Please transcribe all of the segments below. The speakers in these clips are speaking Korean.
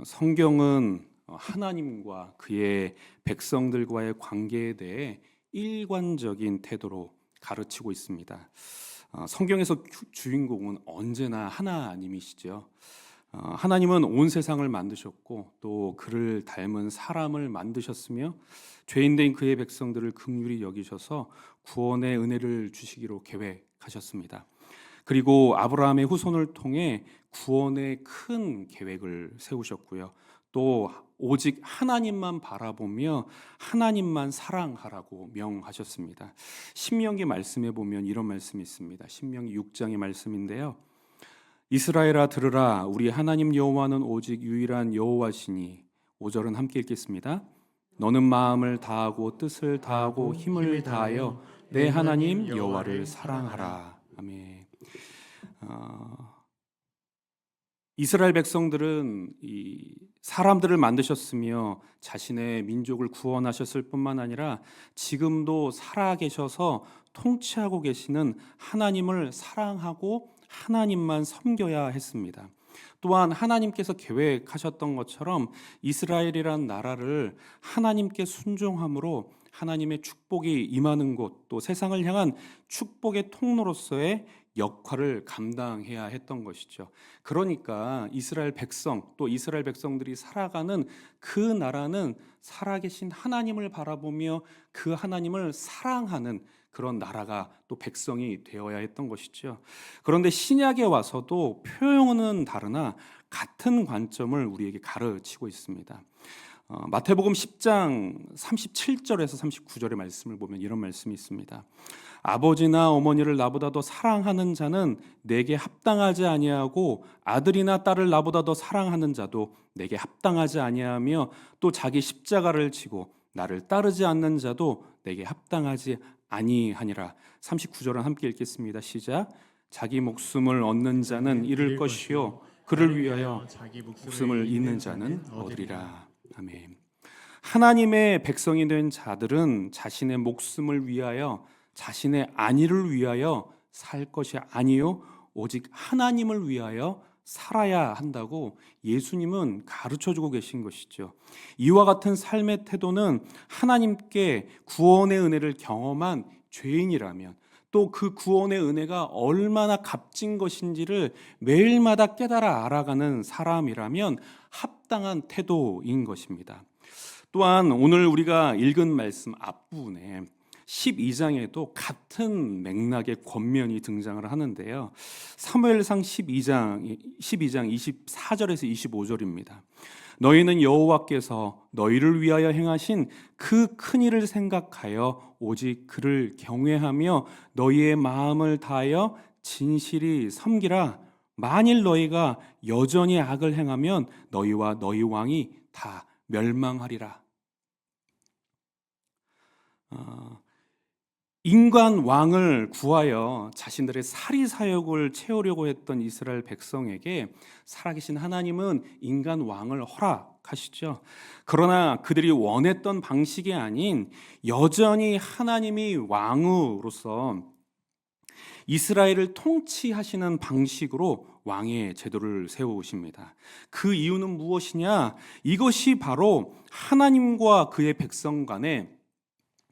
성경은 하나님과 그의 백성들과의 관계에 대해 일관적인 태도로 가르치고 있습니다. 성경에서 주인공은 언제나 하나님이시죠. 하나님은 온 세상을 만드셨고 또 그를 닮은 사람을 만드셨으며 죄인된 그의 백성들을 긍휼히 여기셔서 구원의 은혜를 주시기로 계획하셨습니다. 그리고 아브라함의 후손을 통해 구원의 큰 계획을 세우셨고요. 또 오직 하나님만 바라보며 하나님만 사랑하라고 명하셨습니다. 신명기 말씀에 보면 이런 말씀이 있습니다. 신명기 6장의 말씀인데요. 이스라엘아 들으라, 우리 하나님 여호와는 오직 유일한 여호와시니. 5절은 함께 읽겠습니다. 너는 마음을 다하고 뜻을 다하고 힘을 다하여 내 하나님 여호와를 사랑하라. 아멘. 이스라엘 백성들은 이 사람들을 만드셨으며 자신의 민족을 구원하셨을 뿐만 아니라 지금도 살아계셔서 통치하고 계시는 하나님을 사랑하고 하나님만 섬겨야 했습니다. 또한 하나님께서 계획하셨던 것처럼 이스라엘이란 나라를 하나님께 순종함으로 하나님의 축복이 임하는 곳, 또 세상을 향한 축복의 통로로서의 역할을 감당해야 했던 것이죠. 그러니까 이스라엘 백성, 또 이스라엘 백성들이 살아가는 그 나라는 살아계신 하나님을 바라보며 그 하나님을 사랑하는 그런 나라가 또 백성이 되어야 했던 것이죠. 그런데 신약에 와서도 표현은 다르나 같은 관점을 우리에게 가르치고 있습니다. 마태복음 10장 37절에서 39절의 말씀을 보면 이런 말씀이 있습니다. 아버지나 어머니를 나보다 더 사랑하는 자는 내게 합당하지 아니하고 아들이나 딸을 나보다 더 사랑하는 자도 내게 합당하지 아니하며 또 자기 십자가를 지고 나를 따르지 않는 자도 내게 합당하지 아니하니라. 39절은 함께 읽겠습니다. 시작. 자기 목숨을 얻는 자는 잃을 것이요 그를 위하여 자기 목숨을 잃는 자는 얻으리라. 아멘. 하나님의 백성이 된 자들은 자신의 목숨을 위하여 자신의 안위를 위하여 살 것이 아니요 오직 하나님을 위하여 살아야 한다고 예수님은 가르쳐주고 계신 것이죠. 이와 같은 삶의 태도는 하나님께 구원의 은혜를 경험한 죄인이라면 또 그 구원의 은혜가 얼마나 값진 것인지를 매일마다 깨달아 알아가는 사람이라면 합당한 태도인 것입니다. 또한 오늘 우리가 읽은 말씀 앞부분에 12장에도 같은 맥락의 권면이 등장을 하는데요. 사무엘상 12장 24절에서 25절입니다. 너희는 여호와께서 너희를 위하여 행하신 그 큰 일을 생각하여 오직 그를 경외하며 너희의 마음을 다하여 진실이 섬기라. 만일 너희가 여전히 악을 행하면 너희와 너희 왕이 다 멸망하리라. 인간 왕을 구하여 자신들의 사리사욕을 채우려고 했던 이스라엘 백성에게 살아계신 하나님은 인간 왕을 허락하시죠. 그러나 그들이 원했던 방식이 아닌 여전히 하나님이 왕으로서 이스라엘을 통치하시는 방식으로 왕의 제도를 세우십니다. 그 이유는 무엇이냐? 이것이 바로 하나님과 그의 백성 간의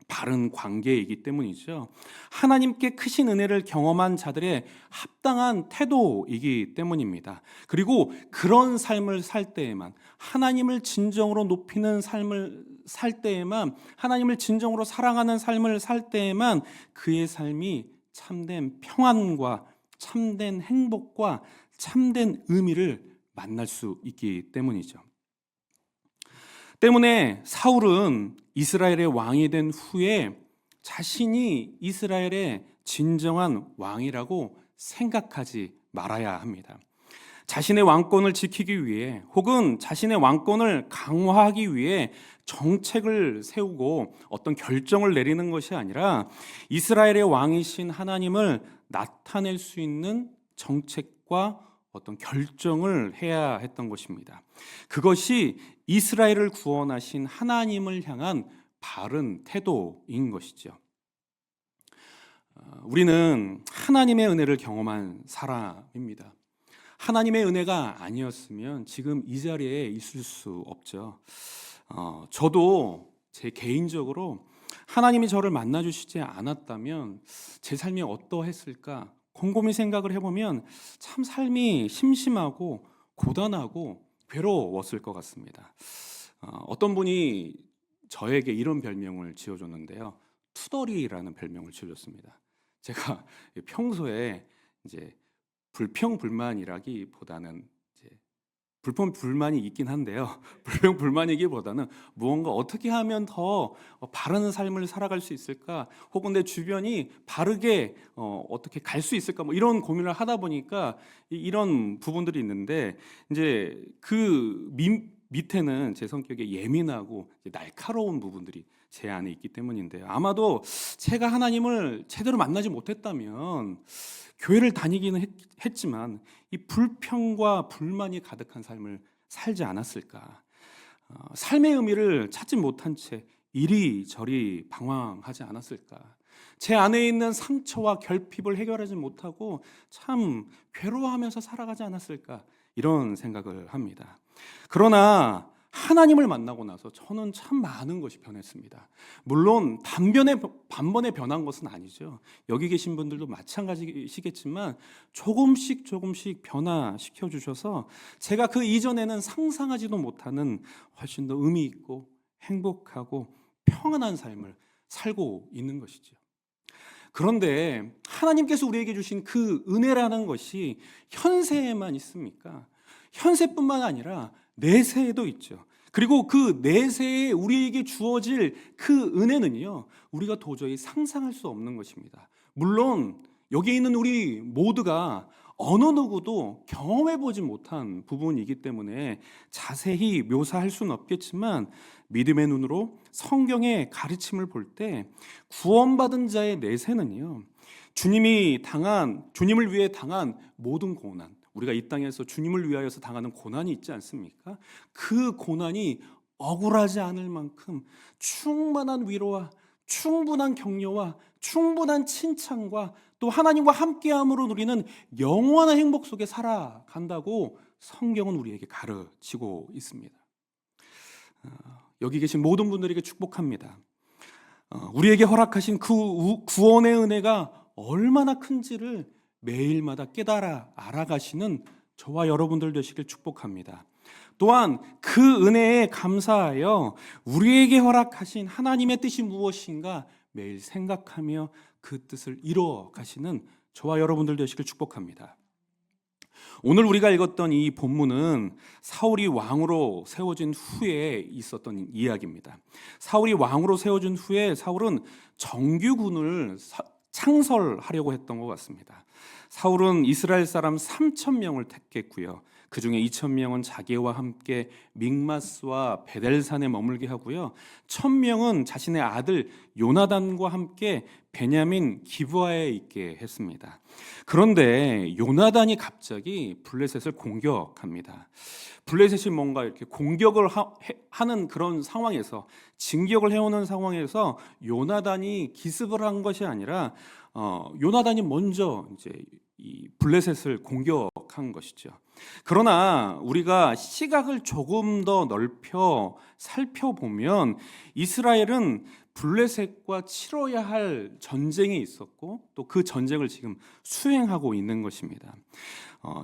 바른 관계이기 때문이죠. 하나님께 크신 은혜를 경험한 자들의 합당한 태도이기 때문입니다. 그리고 그런 삶을 살 때에만, 하나님을 진정으로 높이는 삶을 살 때에만, 하나님을 진정으로 사랑하는 삶을 살 때에만 그의 삶이 참된 평안과 참된 행복과 참된 의미를 만날 수 있기 때문이죠. 때문에 사울은 이스라엘의 왕이 된 후에 자신이 이스라엘의 진정한 왕이라고 생각하지 말아야 합니다. 자신의 왕권을 지키기 위해 혹은 자신의 왕권을 강화하기 위해 정책을 세우고 어떤 결정을 내리는 것이 아니라 이스라엘의 왕이신 하나님을 나타낼 수 있는 정책과 어떤 결정을 해야 했던 것입니다. 그것이 이스라엘을 구원하신 하나님을 향한 바른 태도인 것이죠. 우리는 하나님의 은혜를 경험한 사람입니다. 하나님의 은혜가 아니었으면 지금 이 자리에 있을 수 없죠. 저도 제 개인적으로 하나님이 저를 만나주시지 않았다면 제 삶이 어떠했을까 곰곰이 생각을 해보면 참 삶이 심심하고 고단하고 괴로웠을 것 같습니다. 어떤 분이 저에게 이런 별명을 지어줬는데요. 투덜이라는 별명을 지어줬습니다. 제가 평소에 이제 불평불만이라기보다는 이제 불평불만이 있긴 한데요. 불평불만이기보다는 무언가 어떻게 하면 더 바른 삶을 살아갈 수 있을까? 혹은 내 주변이 바르게 어떻게 갈 수 있을까? 뭐 이런 고민을 하다 보니까 이런 부분들이 있는데 이제 그 밑에는 제 성격에 예민하고 날카로운 부분들이 제 안에 있기 때문인데요. 아마도 제가 하나님을 제대로 만나지 못했다면 교회를 다니기는 했지만 이 불평과 불만이 가득한 삶을 살지 않았을까. 삶의 의미를 찾지 못한 채 이리저리 방황하지 않았을까. 제 안에 있는 상처와 결핍을 해결하지 못하고 참 괴로워하면서 살아가지 않았을까. 이런 생각을 합니다. 그러나 하나님을 만나고 나서 저는 참 많은 것이 변했습니다. 물론 단번에 변한 것은 아니죠. 여기 계신 분들도 마찬가지시겠지만 조금씩 변화시켜 주셔서 제가 그 이전에는 상상하지도 못하는 훨씬 더 의미 있고 행복하고 평안한 삶을 살고 있는 것이죠. 그런데 하나님께서 우리에게 주신 그 은혜라는 것이 현세에만 있습니까? 현세뿐만 아니라 내세에도 있죠. 그리고 그 내세에 우리에게 주어질 그 은혜는요, 우리가 도저히 상상할 수 없는 것입니다. 물론 여기 있는 우리 모두가 어느 누구도 경험해보지 못한 부분이기 때문에 자세히 묘사할 수는 없겠지만 믿음의 눈으로 성경의 가르침을 볼 때 구원받은 자의 내세는요, 주님을 위해 당한 모든 고난, 우리가 이 땅에서 주님을 위하여서 당하는 고난이 있지 않습니까? 그 고난이 억울하지 않을 만큼 충만한 위로와 충분한 격려와 충분한 칭찬과 또 하나님과 함께함으로 누리는 영원한 행복 속에 살아간다고 성경은 우리에게 가르치고 있습니다. 여기 계신 모든 분들에게 축복합니다. 우리에게 허락하신 그 구원의 은혜가 얼마나 큰지를 매일마다 깨달아 알아가시는 저와 여러분들 되시길 축복합니다. 또한 그 은혜에 감사하여 우리에게 허락하신 하나님의 뜻이 무엇인가 매일 생각하며 그 뜻을 이루어 가시는 저와 여러분들 되시길 축복합니다. 오늘 우리가 읽었던 이 본문은 사울이 왕으로 세워진 후에 있었던 이야기입니다. 사울이 왕으로 세워진 후에 사울은 정규군을 창설하려고 했던 것 같습니다. 사울은 이스라엘 사람 3,000명을 택했고요. 그 중에 2,000명은 자기와 함께 믹마스와 베델산에 머물게 하고요. 1,000명은 자신의 아들 요나단과 함께 베냐민 기브아에 있게 했습니다. 그런데 요나단이 갑자기 블레셋을 공격합니다. 블레셋이 뭔가 이렇게 공격을 하는 그런 상황에서, 진격을 해오는 상황에서 요나단이 기습을 한 것이 아니라 요나단이 먼저 이제 이 블레셋을 공격한 것이죠. 그러나 우리가 시각을 조금 더 넓혀 살펴보면 이스라엘은 블레셋과 치러야 할 전쟁이 있었고 또 그 전쟁을 지금 수행하고 있는 것입니다.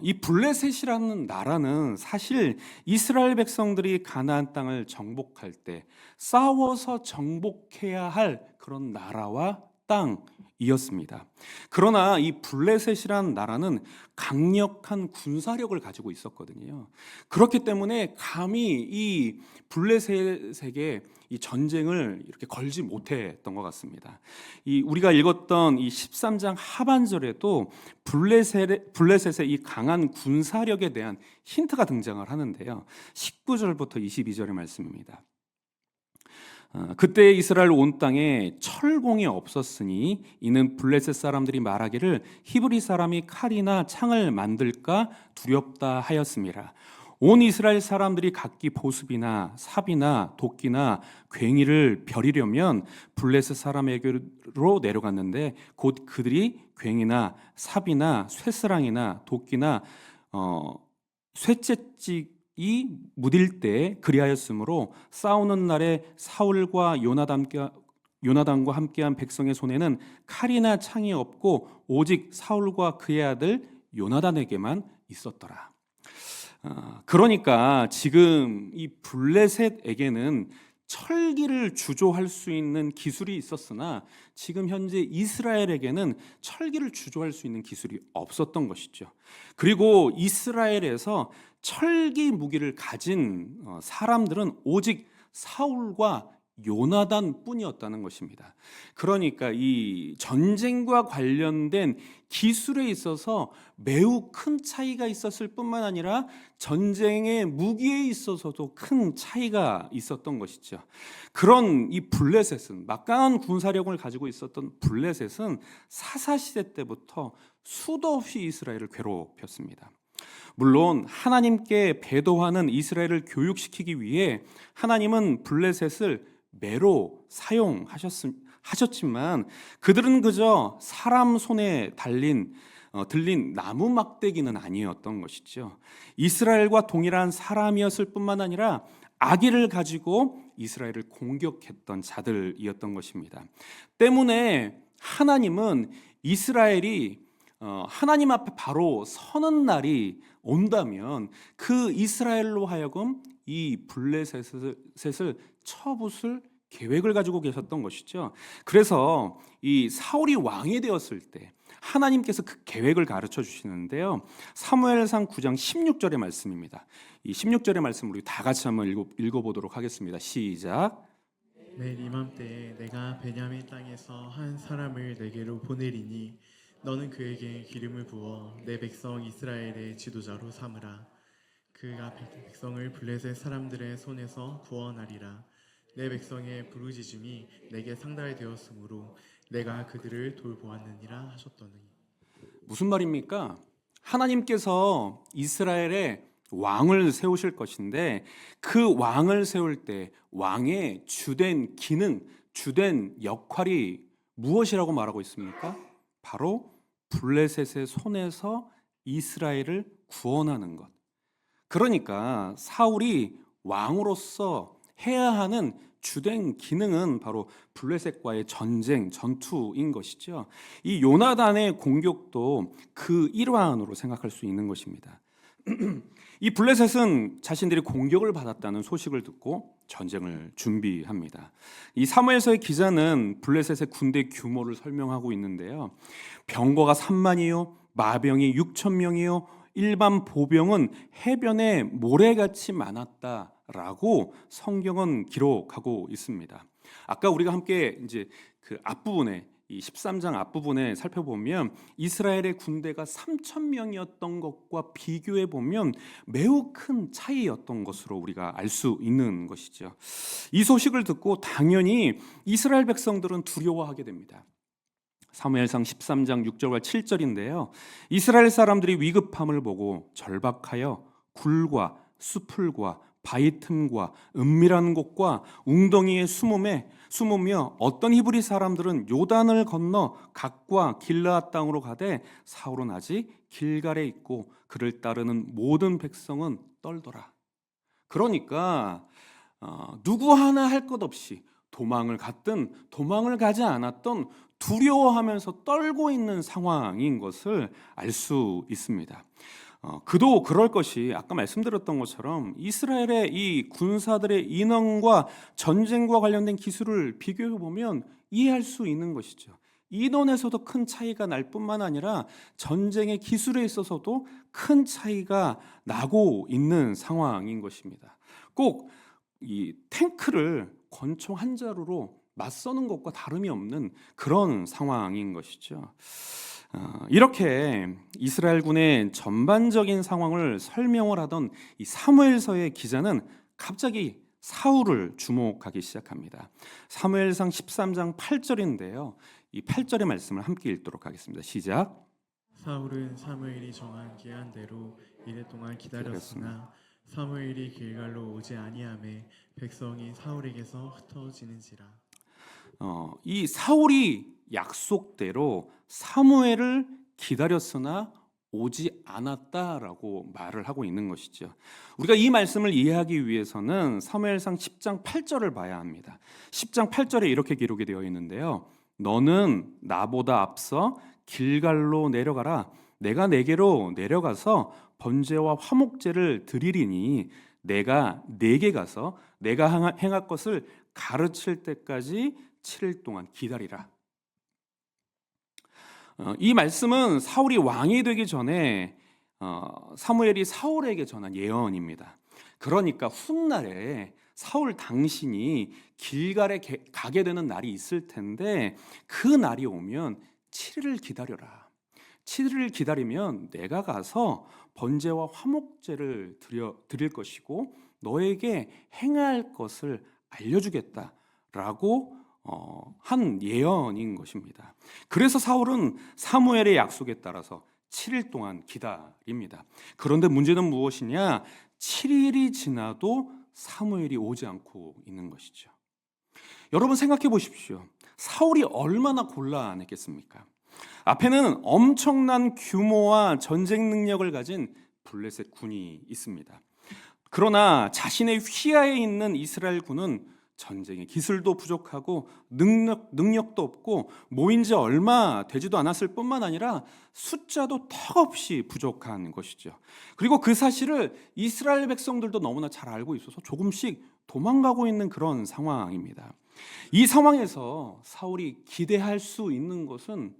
이 블레셋이라는 나라는 사실 이스라엘 백성들이 가나안 땅을 정복할 때 싸워서 정복해야 할 그런 나라와 땅이었습니다. 그러나 이 블레셋이라는 나라는 강력한 군사력을 가지고 있었거든요. 그렇기 때문에 감히 이 블레셋에게 이 전쟁을 이렇게 걸지 못했던 것 같습니다. 우리가 읽었던 이 13장 하반절에도 블레셋의 이 강한 군사력에 대한 힌트가 등장을 하는데요. 19절부터 22절의 말씀입니다. 그때 이스라엘 온 땅에 철공이 없었으니 이는 블레셋 사람들이 말하기를 히브리 사람이 칼이나 창을 만들까 두렵다 하였음이라. 온 이스라엘 사람들이 각기 보습이나 삽이나 도끼나 괭이를 벼리려면 블레셋 사람에게로 내려갔는데 곧 그들이 괭이나 삽이나 쇠스랑이나 도끼나 어, 쇠째찍이 무딜 때 그리하였으므로 싸우는 날에 사울과 요나단과 함께한 백성의 손에는 칼이나 창이 없고 오직 사울과 그의 아들 요나단에게만 있었더라. 그러니까 지금 이 블레셋에게는 철기를 주조할 수 있는 기술이 있었으나 지금 현재 이스라엘에게는 철기를 주조할 수 있는 기술이 없었던 것이죠. 그리고 이스라엘에서 철기 무기를 가진 사람들은 오직 사울과 요나단 뿐이었다는 것입니다. 그러니까 이 전쟁과 관련된 기술에 있어서 매우 큰 차이가 있었을 뿐만 아니라 전쟁의 무기에 있어서도 큰 차이가 있었던 것이죠. 그런 이 블레셋은, 막강한 군사력을 가지고 있었던 블레셋은 사사시대 때부터 수도 없이 이스라엘을 괴롭혔습니다. 물론 하나님께 배도하는 이스라엘을 교육시키기 위해 하나님은 블레셋을 매로 사용하셨지만 그들은 그저 사람 손에 들린 나무 막대기는 아니었던 것이죠. 이스라엘과 동일한 사람이었을 뿐만 아니라 악의를 가지고 이스라엘을 공격했던 자들이었던 것입니다. 때문에 하나님은 이스라엘이 하나님 앞에 바로 서는 날이 온다면 그 이스라엘로 하여금 이 블레셋을 쳐부술 계획을 가지고 계셨던 것이죠. 그래서 이 사울이 왕이 되었을 때 하나님께서 그 계획을 가르쳐 주시는데요. 사무엘상 9장 16절의 말씀입니다. 이 16절의 말씀을 우리 다 같이 한번 읽어보도록 하겠습니다. 시작. 내일 이맘때에 내가 베냐민 땅에서 한 사람을 내게로 보내리니 너는 그에게 기름을 부어 내 백성 이스라엘의 지도자로 삼으라. 그가 백성을 블레셋 사람들의 손에서 구원하리라. 내 백성의 부르짖음이 내게 상달되었으므로 내가 그들을 돌보았느니라 하셨더니. 무슨 말입니까? 하나님께서 이스라엘에 왕을 세우실 것인데 그 왕을 세울 때 왕의 주된 기능, 주된 역할이 무엇이라고 말하고 있습니까? 바로 블레셋의 손에서 이스라엘을 구원하는 것. 그러니까 사울이 왕으로서 해야 하는 주된 기능은 바로 블레셋과의 전투인 것이죠. 이 요나단의 공격도 그 일환으로 생각할 수 있는 것입니다. 이 블레셋은 자신들이 공격을 받았다는 소식을 듣고 전쟁을 준비합니다. 이 사무엘서의 기자는 블레셋의 군대 규모를 설명하고 있는데요. 병거가 3만이요, 마병이 6천 명이요, 일반 보병은 해변에 모래같이 많았다라고 성경은 기록하고 있습니다. 아까 우리가 함께 이제 그 앞부분에 이 13장 앞부분에 살펴보면 이스라엘의 군대가 3천 명이었던 것과 비교해 보면 매우 큰 차이였던 것으로 우리가 알 수 있는 것이죠. 이 소식을 듣고 당연히 이스라엘 백성들은 두려워하게 됩니다. 사무엘상 13장 6절과 7절인데요. 이스라엘 사람들이 위급함을 보고 절박하여 굴과 수풀과 바위 틈과 은밀한 곳과 웅덩이에 숨으며 어떤 히브리 사람들은 요단을 건너 각과 길르앗 땅으로 가되 사울은 아직 길갈에 있고 그를 따르는 모든 백성은 떨더라. 그러니까 누구 하나 할 것 없이 도망을 갔든 도망을 가지 않았던 두려워하면서 떨고 있는 상황인 것을 알 수 있습니다. 그도 그럴 것이 아까 말씀드렸던 것처럼 이스라엘의 이 군사들의 인원과 전쟁과 관련된 기술을 비교해 보면 이해할 수 있는 것이죠. 인원에서도 큰 차이가 날 뿐만 아니라 전쟁의 기술에 있어서도 큰 차이가 나고 있는 상황인 것입니다. 꼭 이 탱크를 권총 한 자루로 맞서는 것과 다름이 없는 그런 상황인 것이죠. 이렇게 이스라엘군의 전반적인 상황을 설명을 하던 이 사무엘서의 기자는 갑자기 사울을 주목하기 시작합니다. 사무엘상 13장 8절인데요. 이 8절의 말씀을 함께 읽도록 하겠습니다. 시작. 사울은 사무엘이 정한 기한대로 이래 동안 기다렸으나 사무엘이 길갈로 오지 아니하매 백성이 사울에게서 흩어지는지라. 이 사울이 약속대로 사무엘을 기다렸으나 오지 않았다라고 말을 하고 있는 것이죠. 우리가 이 말씀을 이해하기 위해서는 사무엘상 10장 8절을 봐야 합니다. 10장 8절에 이렇게 기록이 되어 있는데요. 너는 나보다 앞서 길갈로 내려가라. 내가 내게로 내려가서 번제와 화목제를 드리리니 내가 내게 가서 내가 행할 것을 가르칠 때까지 7일 동안 기다리라. 이 말씀은 사울이 왕이 되기 전에 사무엘이 사울에게 전한 예언입니다. 그러니까 훗날에 사울 당신이 길갈에 가게 되는 날이 있을 텐데 그 날이 오면 7일을 기다려라. 7일을 기다리면 내가 가서 번제와 화목제를 드릴 것이고 너에게 행할 것을 알려주겠다라고 한 예언인 것입니다. 그래서 사울은 사무엘의 약속에 따라서 7일 동안 기다립니다. 그런데 문제는 무엇이냐? 7일이 지나도 사무엘이 오지 않고 있는 것이죠. 여러분 생각해 보십시오. 사울이 얼마나 곤란했겠습니까? 앞에는 엄청난 규모와 전쟁 능력을 가진 블레셋 군이 있습니다. 그러나 자신의 휘하에 있는 이스라엘 군은 전쟁의 기술도 부족하고 능력도 없고 모인 지 얼마 되지도 않았을 뿐만 아니라 숫자도 턱없이 부족한 것이죠. 그리고 그 사실을 이스라엘 백성들도 너무나 잘 알고 있어서 조금씩 도망가고 있는 그런 상황입니다. 이 상황에서 사울이 기대할 수 있는 것은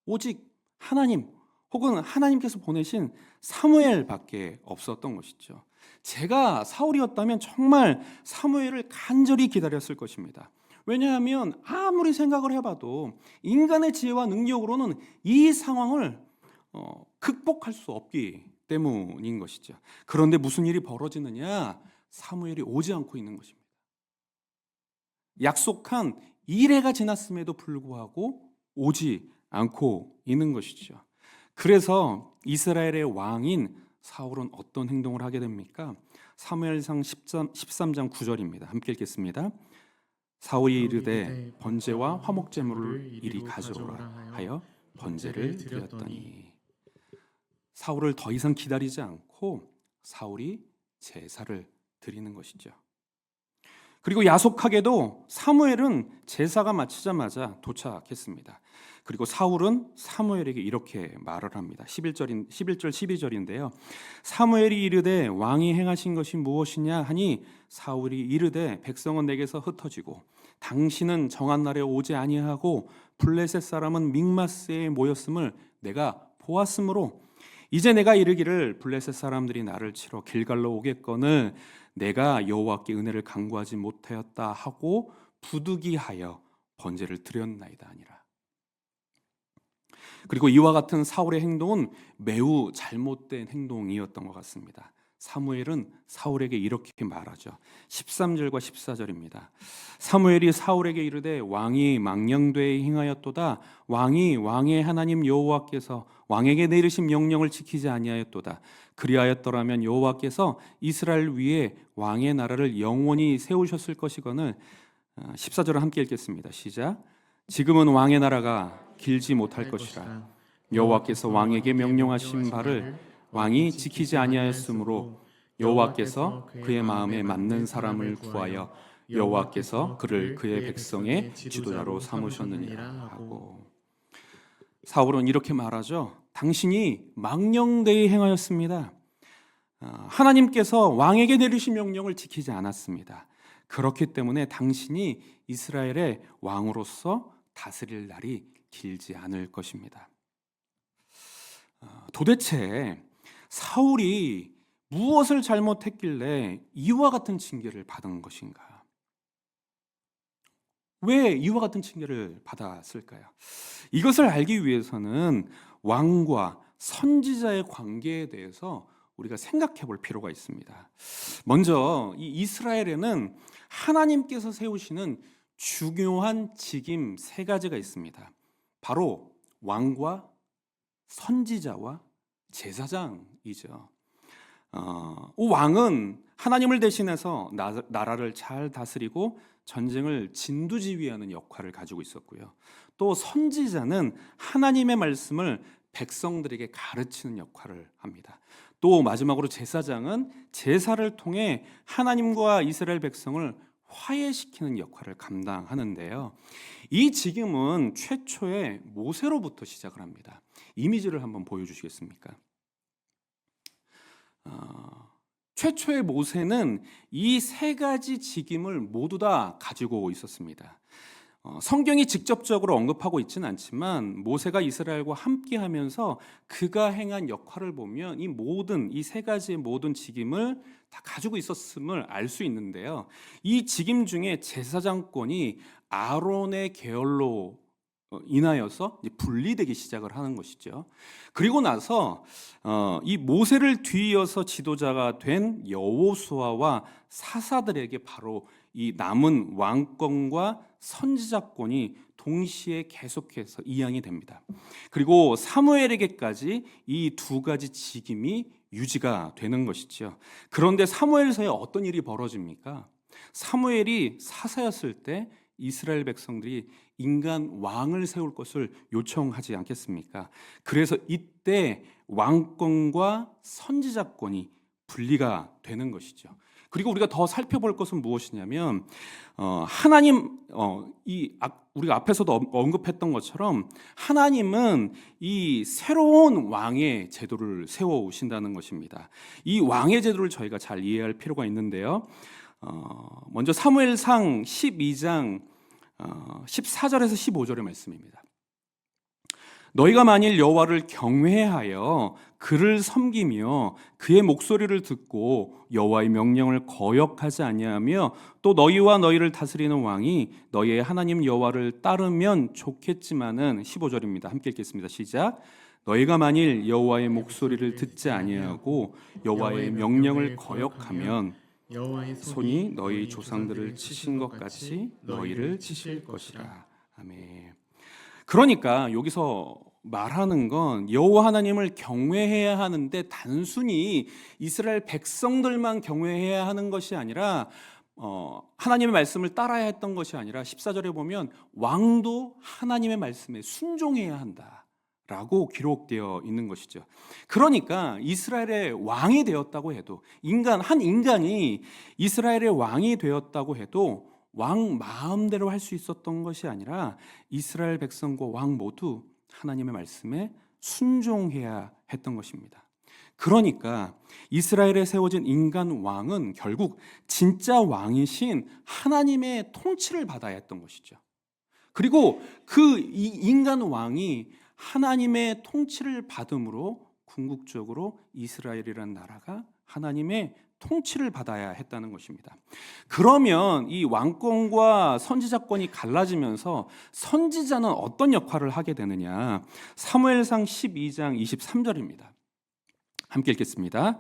오직 하나님 혹은 하나님께서 보내신 사무엘밖에 없었던 것이죠. 제가 사울이었다면 정말 사무엘을 간절히 기다렸을 것입니다. 왜냐하면 아무리 생각을 해봐도 인간의 지혜와 능력으로는 이 상황을 극복할 수 없기 때문인 것이죠. 그런데 무슨 일이 벌어지느냐? 사무엘이 오지 않고 있는 것입니다. 약속한 1회가 지났음에도 불구하고 오지 않고 있는 것이죠. 그래서 이스라엘의 왕인 사울은 어떤 행동을 하게 됩니까? 사무엘상 13장 9절입니다. 함께 읽겠습니다. 사울이 이르되 번제와 화목제물을 이리 가져오라 하여 번제를 드렸더니 사울을 더 이상 기다리지 않고 사울이 제사를 드리는 것이죠. 그리고 야속하게도 사무엘은 제사가 마치자마자 도착했습니다. 그리고 사울은 사무엘에게 이렇게 말을 합니다. 11절 12절인데요. 사무엘이 이르되 왕이 행하신 것이 무엇이냐 하니 사울이 이르되 백성은 내게서 흩어지고 당신은 정한 날에 오지 아니하고 블레셋 사람은 믹마스에 모였음을 내가 보았으므로 이제 내가 이르기를 블레셋 사람들이 나를 치러 길갈로 오겠거늘 내가 여호와께 은혜를 간구하지 못하였다 하고 부득이하여 번제를 드렸나이다 아니라. 그리고 이와 같은 사울의 행동은 매우 잘못된 행동이었던 것 같습니다. 사무엘은 사울에게 이렇게 말하죠. 13절과 14절입니다. 사무엘이 사울에게 이르되 왕이 망령되이 행하였도다. 왕이 왕의 하나님 여호와께서 왕에게 내리신 명령을 지키지 아니하였도다. 그리하였더라면 여호와께서 이스라엘 위에 왕의 나라를 영원히 세우셨을 것이거늘. 14절을 함께 읽겠습니다. 시작. 지금은 왕의 나라가 길지 못할 것이라. 여호와께서 왕에게 명령하신 바를 왕이 지키지 아니하였으므로 여호와께서 그의 마음에 맞는 사람을 구하여 여호와께서 그를 그의 백성의 지도자로 삼으셨느니라 하고. 사울은 이렇게 말하죠. 당신이 망령되이 행하였습니다. 하나님께서 왕에게 내리신 명령을 지키지 않았습니다. 그렇기 때문에 당신이 이스라엘의 왕으로서 다스릴 날이 길지 않을 것입니다. 도대체 사울이 무엇을 잘못했길래 이와 같은 징계를 받은 것인가? 왜 이와 같은 징계를 받았을까요? 이것을 알기 위해서는 왕과 선지자의 관계에 대해서 우리가 생각해 볼 필요가 있습니다. 먼저 이 이스라엘에는 하나님께서 세우시는 중요한 직임 세 가지가 있습니다. 바로 왕과 선지자와 제사장이죠. 왕은 하나님을 대신해서 나라를 잘 다스리고 전쟁을 진두지휘하는 역할을 가지고 있었고요. 또 선지자는 하나님의 말씀을 백성들에게 가르치는 역할을 합니다. 또 마지막으로 제사장은 제사를 통해 하나님과 이스라엘 백성을 화해시키는 역할을 감당하는데요. 이 직임은 최초의 모세로부터 시작을 합니다. 이미지를 한번 보여주시겠습니까? 최초의 모세는 이 세 가지 직임을 모두 다 가지고 있었습니다. 성경이 직접적으로 언급하고 있지는 않지만 모세가 이스라엘과 함께하면서 그가 행한 역할을 보면 이 세 가지의 모든 직임을 다 가지고 있었음을 알 수 있는데요. 이 직임 중에 제사장권이 아론의 계열로 인하여서 이제 분리되기 시작을 하는 것이죠. 그리고 나서 이 모세를 뒤이어서 지도자가 된 여호수아와 사사들에게 바로 이 남은 왕권과 선지자권이 동시에 계속해서 이양이 됩니다. 그리고 사무엘에게까지 이 두 가지 직임이 유지가 되는 것이죠. 그런데 사무엘서에 어떤 일이 벌어집니까? 사무엘이 사사였을 때 이스라엘 백성들이 인간 왕을 세울 것을 요청하지 않겠습니까? 그래서 이때 왕권과 선지자권이 분리가 되는 것이죠. 그리고 우리가 더 살펴볼 것은 무엇이냐면 우리가 앞에서도 언급했던 것처럼 하나님은 이 새로운 왕의 제도를 세워 오신다는 것입니다. 이 왕의 제도를 저희가 잘 이해할 필요가 있는데요. 먼저 사무엘상 12장 14절에서 15절의 말씀입니다. 너희가 만일 여호와를 경외하여 그를 섬기며 그의 목소리를 듣고 여호와의 명령을 거역하지 아니하며 또 너희와 너희를 다스리는 왕이 너희의 하나님 여호와를 따르면 좋겠지만은 15절입니다. 함께 읽겠습니다. 시작. 너희가 만일 여호와의 목소리를 듣지 아니하고 여호와의 명령을 거역하면 여호와의 손이 너희 조상들을 치신 것 같이 너희를 치실 것이라. 아멘. 그러니까 여기서 말하는 건 여호와 하나님을 경외해야 하는데 단순히 이스라엘 백성들만 경외해야 하는 것이 아니라 하나님의 말씀을 따라야 했던 것이 아니라 14절에 보면 왕도 하나님의 말씀에 순종해야 한다라고 기록되어 있는 것이죠. 그러니까 이스라엘의 왕이 되었다고 해도 한 인간이 이스라엘의 왕이 되었다고 해도 왕 마음대로 할 수 있었던 것이 아니라 이스라엘 백성과 왕 모두 하나님의 말씀에 순종해야 했던 것입니다. 그러니까 이스라엘에 세워진 인간 왕은 결국 진짜 왕이신 하나님의 통치를 받아야 했던 것이죠. 그리고 이 인간 왕이 하나님의 통치를 받음으로 궁극적으로 이스라엘이라는 나라가 하나님의 통치를 받아야 했다는 것입니다. 그러면 이 왕권과 선지자권이 갈라지면서 선지자는 어떤 역할을 하게 되느냐? 사무엘상 12장 23절입니다. 함께 읽겠습니다.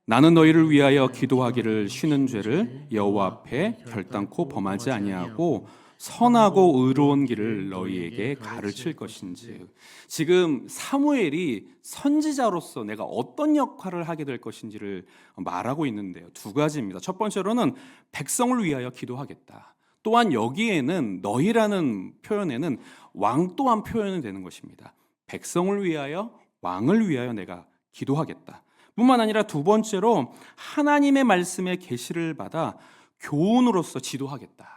나는 너희를 위하여 기도하기를 쉬는 죄를 여호와 앞에 결단코 범하지 아니하고 선하고 의로운 길을 너희에게 가르칠 것인즉. 지금 사무엘이 선지자로서 내가 어떤 역할을 하게 될 것인지를 말하고 있는데요. 두 가지입니다. 첫 번째로는 백성을 위하여 기도하겠다. 또한 여기에는 너희라는 표현에는 왕 또한 표현이 되는 것입니다. 백성을 위하여 왕을 위하여 내가 기도하겠다. 뿐만 아니라 두 번째로 하나님의 말씀의 계시를 받아 교훈으로서 지도하겠다.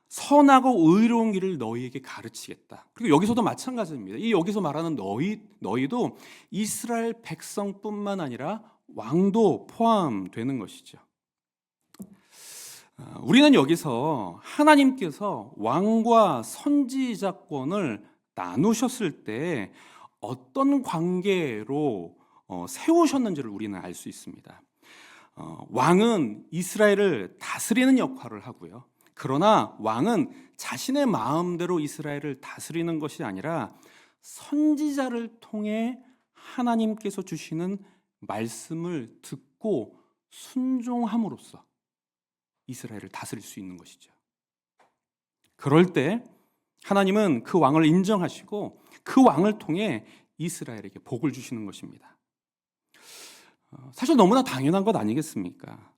선하고 의로운 길을 너희에게 가르치겠다. 그리고 여기서도 마찬가지입니다. 이 여기서 말하는 너희도 이스라엘 백성뿐만 아니라 왕도 포함되는 것이죠. 우리는 여기서 하나님께서 왕과 선지자권을 나누셨을 때 어떤 관계로 세우셨는지를 우리는 알 수 있습니다. 왕은 이스라엘을 다스리는 역할을 하고요. 그러나 왕은 자신의 마음대로 이스라엘을 다스리는 것이 아니라 선지자를 통해 하나님께서 주시는 말씀을 듣고 순종함으로써 이스라엘을 다스릴 수 있는 것이죠. 그럴 때 하나님은 그 왕을 인정하시고 그 왕을 통해 이스라엘에게 복을 주시는 것입니다. 사실 너무나 당연한 것 아니겠습니까?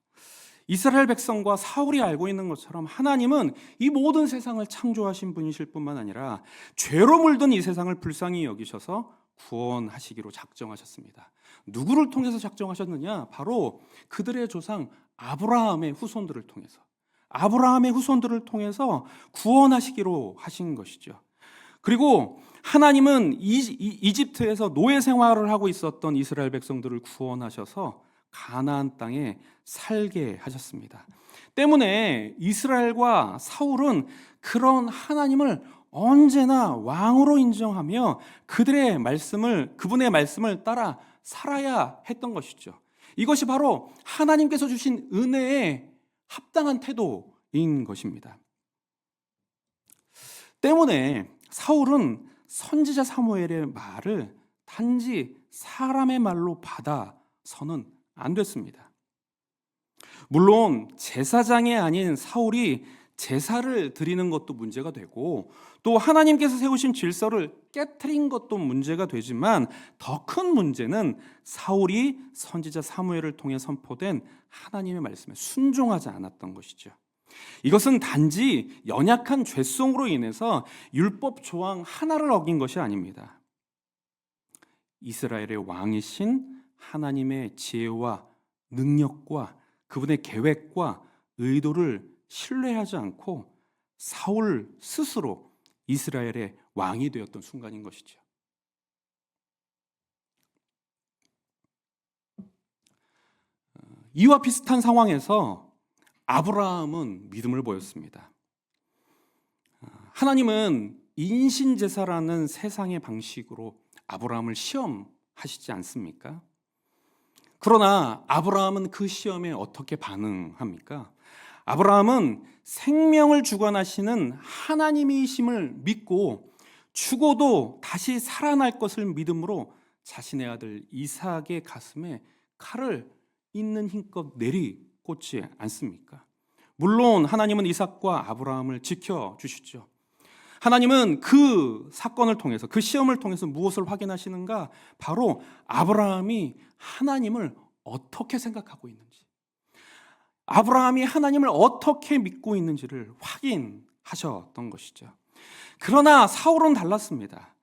이스라엘 백성과 사울이 알고 있는 것처럼 하나님은 이 모든 세상을 창조하신 분이실 뿐만 아니라 죄로 물든 이 세상을 불쌍히 여기셔서 구원하시기로 작정하셨습니다. 누구를 통해서 작정하셨느냐? 바로 그들의 조상 아브라함의 후손들을 통해서, 아브라함의 후손들을 통해서 구원하시기로 하신 것이죠. 그리고 하나님은 이집트에서 노예 생활을 하고 있었던 이스라엘 백성들을 구원하셔서 가나안 땅에 살게 하셨습니다. 때문에 이스라엘과 사울은 그런 하나님을 언제나 왕으로 인정하며 그분의 말씀을 따라 살아야 했던 것이죠. 이것이 바로 하나님께서 주신 은혜에 합당한 태도인 것입니다. 때문에 사울은 선지자 사무엘의 말을 단지 사람의 말로 받아서는 안 됐습니다. 물론 제사장이 아닌 사울이 제사를 드리는 것도 문제가 되고 또 하나님께서 세우신 질서를 깨트린 것도 문제가 되지만 더 큰 문제는 사울이 선지자 사무엘을 통해 선포된 하나님의 말씀에 순종하지 않았던 것이죠. 이것은 단지 연약한 죄성으로 인해서 율법 조항 하나를 어긴 것이 아닙니다. 이스라엘의 왕이신 하나님의 지혜와 능력과 그분의 계획과 의도를 신뢰하지 않고 사울 스스로 이스라엘의 왕이 되었던 순간인 것이죠. 이와 비슷한 상황에서 아브라함은 믿음을 보였습니다. 하나님은 인신제사라는 세상의 방식으로 아브라함을 시험하시지 않습니까? 그러나 아브라함은 그 시험에 어떻게 반응합니까? 아브라함은 생명을 주관하시는 하나님이심을 믿고 죽어도 다시 살아날 것을 믿음으로 자신의 아들 이삭의 가슴에 칼을 있는 힘껏 내리꽂지 않습니까? 물론 하나님은 이삭과 아브라함을 지켜주시죠. 하나님은 그 사건을 통해서, 그 시험을 통해서 무엇을 확인하시는가? 바로 아브라함이 하나님을 어떻게 생각하고 있는지, 아브라함이 하나님을 어떻게 믿고 있는지를 확인하셨던 것이죠. 그러나 사울은 달랐습니다.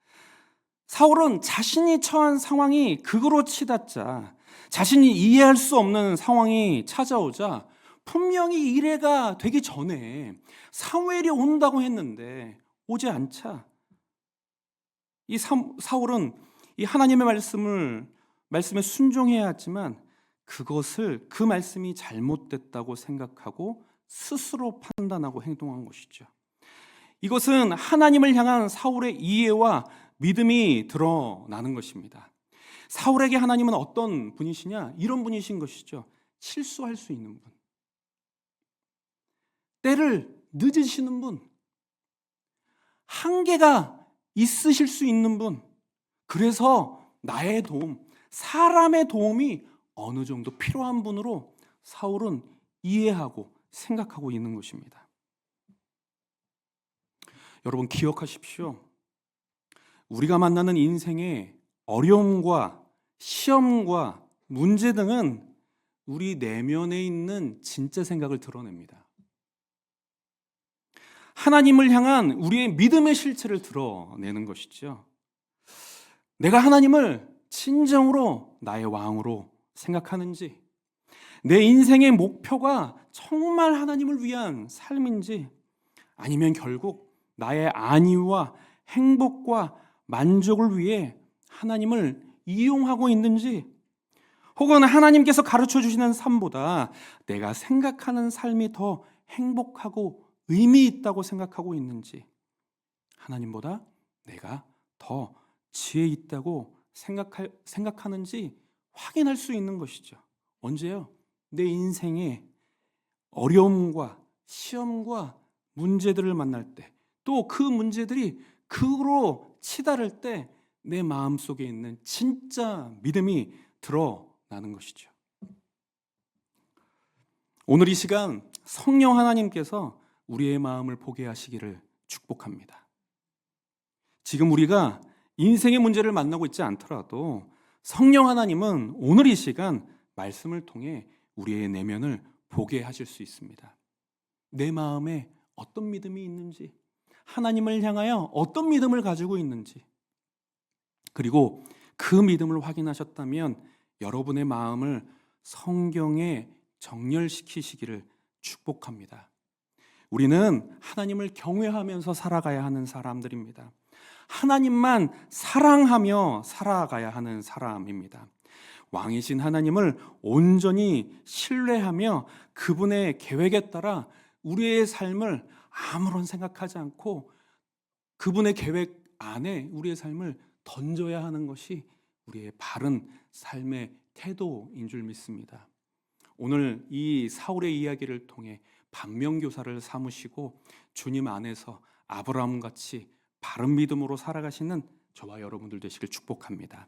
사울은 자신이 처한 상황이 극으로 치닫자, 자신이 이해할 수 없는 상황이 찾아오자 분명히 이래가 되기 전에 사무엘이 온다고 했는데 오지 않자 이 사울은 이 하나님의 말씀에 순종해야 했지만 그 말씀이 잘못됐다고 생각하고 스스로 판단하고 행동한 것이죠. 이것은 하나님을 향한 사울의 이해와 믿음이 드러나는 것입니다. 사울에게 하나님은 어떤 분이시냐? 이런 분이신 것이죠. 실수할 수 있는 분, 때를 늦으시는 분, 한계가 있으실 수 있는 분, 그래서 나의 도움, 사람의 도움이 어느 정도 필요한 분으로 사울은 이해하고 생각하고 있는 것입니다. 여러분 기억하십시오. 우리가 만나는 인생의 어려움과 시험과 문제 등은 우리 내면에 있는 진짜 생각을 드러냅니다. 하나님을 향한 우리의 믿음의 실체를 드러내는 것이죠. 내가 하나님을 진정으로 나의 왕으로 생각하는지, 내 인생의 목표가 정말 하나님을 위한 삶인지, 아니면 결국 나의 안위와 행복과 만족을 위해 하나님을 이용하고 있는지, 혹은 하나님께서 가르쳐 주시는 삶보다 내가 생각하는 삶이 더 행복하고 의미 있다고 생각하고 있는지, 하나님보다 내가 더 지혜 있다고 생각하는지 확인할 수 있는 것이죠. 언제요? 내 인생의 어려움과 시험과 문제들을 만날 때, 또 그 문제들이 극으로 치달을 때 내 마음속에 있는 진짜 믿음이 드러나는 것이죠. 오늘 이 시간 성령 하나님께서 우리의 마음을 보게 하시기를 축복합니다. 지금 우리가 인생의 문제를 만나고 있지 않더라도 성령 하나님은 오늘 이 시간 말씀을 통해 우리의 내면을 보게 하실 수 있습니다. 내 마음에 어떤 믿음이 있는지, 하나님을 향하여 어떤 믿음을 가지고 있는지, 그리고 그 믿음을 확인하셨다면 여러분의 마음을 성경에 정렬시키시기를 축복합니다. 우리는 하나님을 경외하면서 살아가야 하는 사람들입니다. 하나님만 사랑하며 살아가야 하는 사람입니다. 왕이신 하나님을 온전히 신뢰하며 그분의 계획에 따라 우리의 삶을 아무런 생각하지 않고 그분의 계획 안에 우리의 삶을 던져야 하는 것이 우리의 바른 삶의 태도인 줄 믿습니다. 오늘 이 사울의 이야기를 통해 반면교사를 삼으시고 주님 안에서 아브라함같이 바른 믿음으로 살아가시는 저와 여러분들 되시길 축복합니다.